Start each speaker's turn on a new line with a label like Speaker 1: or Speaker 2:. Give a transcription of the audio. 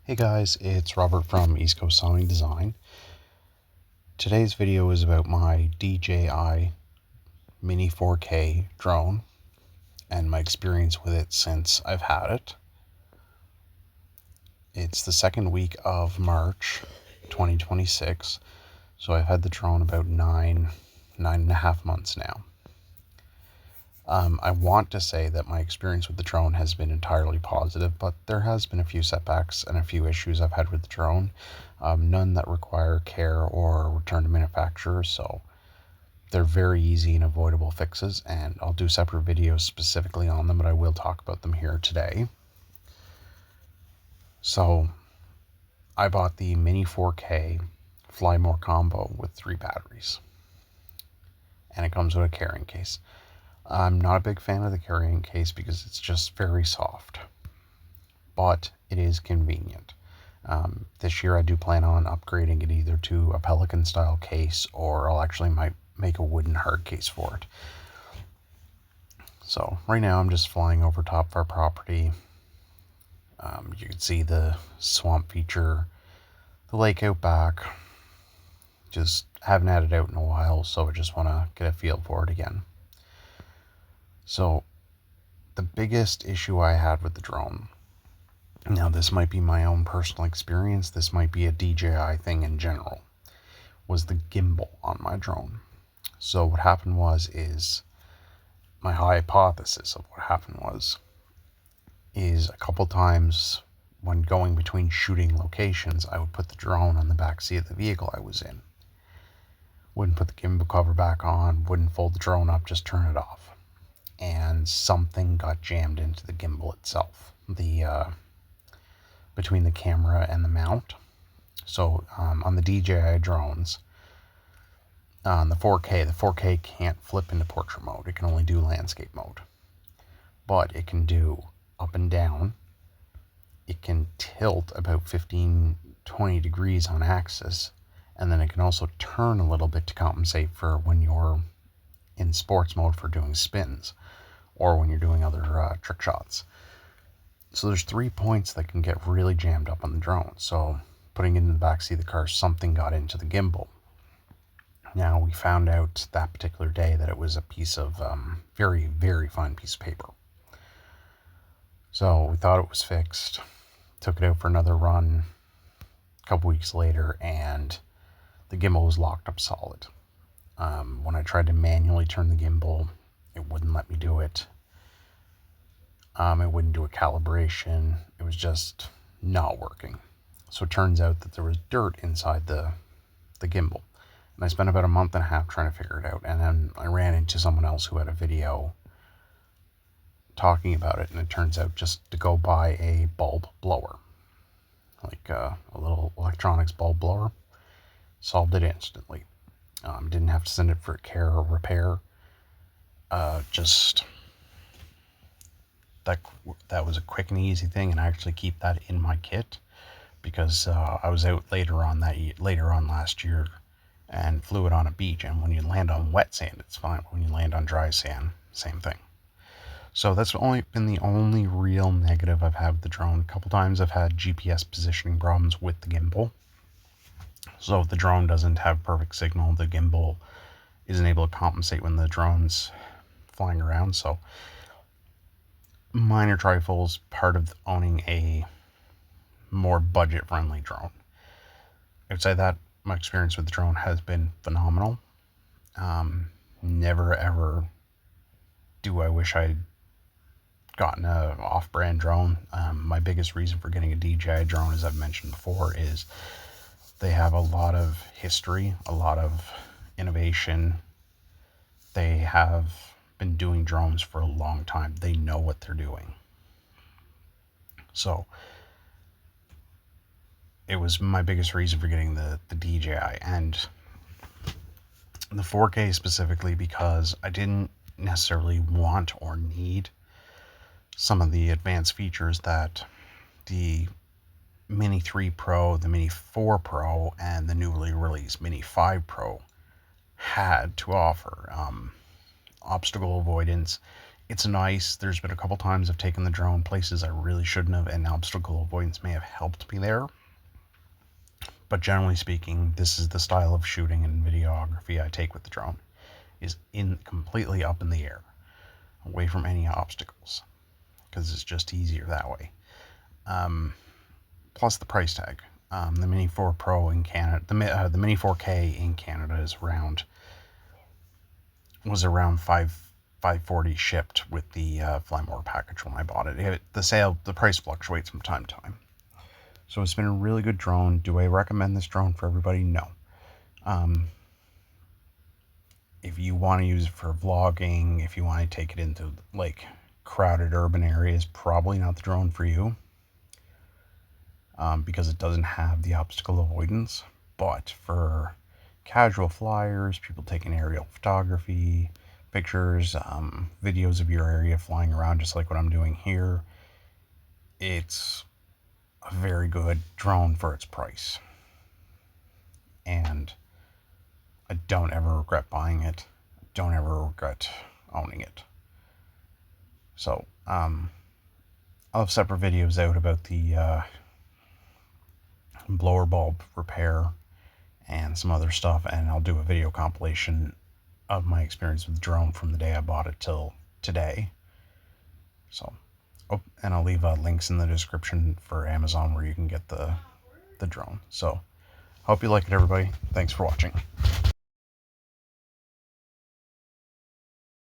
Speaker 1: Hey guys, it's Robert from East Coast Sounding Design. Today's video is about my DJI Mini 4K drone and my experience with it since I've had it. It's the second week of March 2026, so I've had the drone about nine and a half months now. I want to say that my experience with the drone has been entirely positive, but there has been a few setbacks and a few issues I've had with the drone. None that require care or return to manufacturer, so they're very easy and avoidable fixes, and I'll do separate videos specifically on them, but I will talk about them here today. So I bought the Mini 4K Fly More combo with 3 batteries, and it comes with a carrying case. I'm not a big fan of the carrying case because it's just very soft, but it is convenient. This year I do plan on upgrading it either to a Pelican style case, or I'll actually might make a wooden hard case for it. So right now I'm just flying over top of our property. You can see the swamp feature, the lake out back. Just haven't had it out in a while, so I just want to get a feel for it again. So the biggest issue I had with the drone, now this might be my own personal experience, this might be a DJI thing in general, was the gimbal on my drone. So what happened is my hypothesis of what happened is a couple times when going between shooting locations, I would put the drone on the back seat of the vehicle I was in. Wouldn't put the gimbal cover back on, wouldn't fold the drone up, just turn it off. And something got jammed into the gimbal itself, between the camera and the mount. So on the DJI drones, on the 4K can't flip into portrait mode. It can only do landscape mode, but it can do up and down. It can tilt about 15-20 degrees on axis, and then it can also turn a little bit to compensate for when you're in sports mode for doing spins, or when you're doing other trick shots. So there's 3 points that can get really jammed up on the drone. So putting it in the backseat of the car, something got into the gimbal. Now we found out that particular day that it was a piece of very, very fine piece of paper. So we thought it was fixed, took it out for another run a couple weeks later, and the gimbal was locked up solid. When I tried to manually turn the gimbal, it wouldn't let me do it. It wouldn't do a calibration. It was just not working. So it turns out that there was dirt inside the gimbal. And I spent about a month and a half trying to figure it out. And then I ran into someone else who had a video talking about it. And it turns out just to go buy a bulb blower, like a little electronics bulb blower, solved it instantly. Didn't have to send it for care or repair. Just that was a quick and easy thing, and I actually keep that in my kit because I was out later on last year and flew it on a beach. And when you land on wet sand, it's fine. But when you land on dry sand, same thing. So that's been the only real negative I've had with the drone. A couple times I've had GPS positioning problems with the gimbal. So if the drone doesn't have perfect signal, the gimbal isn't able to compensate when the drone's flying around. So minor trifles, part of owning a more budget-friendly drone. Outside that, my experience with the drone has been phenomenal. Never ever do I wish I'd gotten a off-brand drone. My biggest reason for getting a DJI drone, as I've mentioned before, is they have a lot of history, a lot of innovation. They have been doing drones for a long time. They know what they're doing. So it was my biggest reason for getting the DJI, and the 4K specifically because I didn't necessarily want or need some of the advanced features that the Mini 3 Pro, the Mini 4 Pro, and the newly released Mini 5 Pro had to offer. Obstacle avoidance It's nice. There's been a couple times I've taken the drone places I really shouldn't have, and obstacle avoidance may have helped me there. But generally speaking, this is the style of shooting and videography I take with the drone, is completely up in the air, away from any obstacles, because it's just easier that way. Plus the price tag. The Mini 4 Pro in Canada, the Mini 4K in Canada was around $540 shipped with the Fly More package when I bought it. The price fluctuates from time to time. So it's been a really good drone. Do I recommend this drone for everybody? No. If you want to use it for vlogging, if you want to take it into like crowded urban areas, probably not the drone for you. Because it doesn't have the obstacle avoidance. But for casual flyers, people taking aerial photography, pictures, videos of your area flying around, just like what I'm doing here, it's a very good drone for its price. And I don't ever regret buying it. Don't ever regret owning it. So, I'll have separate videos out about the blower bulb repair and some other stuff, and I'll do a video compilation of my experience with the drone from the day I bought it till today. So, and I'll leave links in the description for Amazon where you can get the drone. So, hope you like it, everybody. Thanks for watching.